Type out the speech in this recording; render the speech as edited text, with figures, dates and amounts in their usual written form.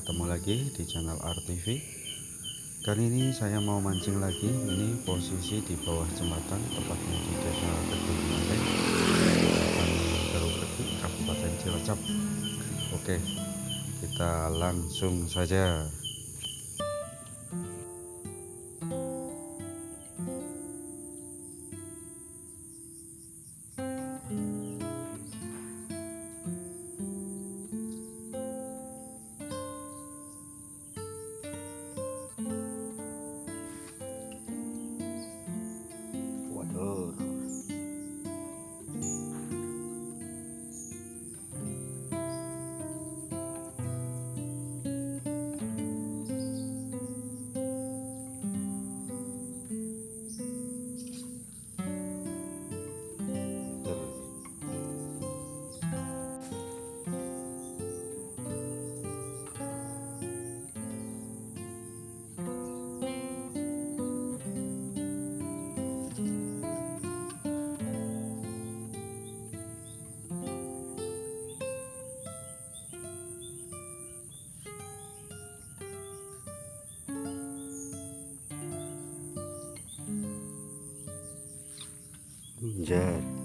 ketemu lagi di channel RTV. Kali ini saya mau mancing lagi. Ini posisi di bawah jembatan, tepatnya di desa Kedung Kecamatan Gerobeki, Kabupaten Cilacap. Oke, kita langsung saja. Waduh, jet.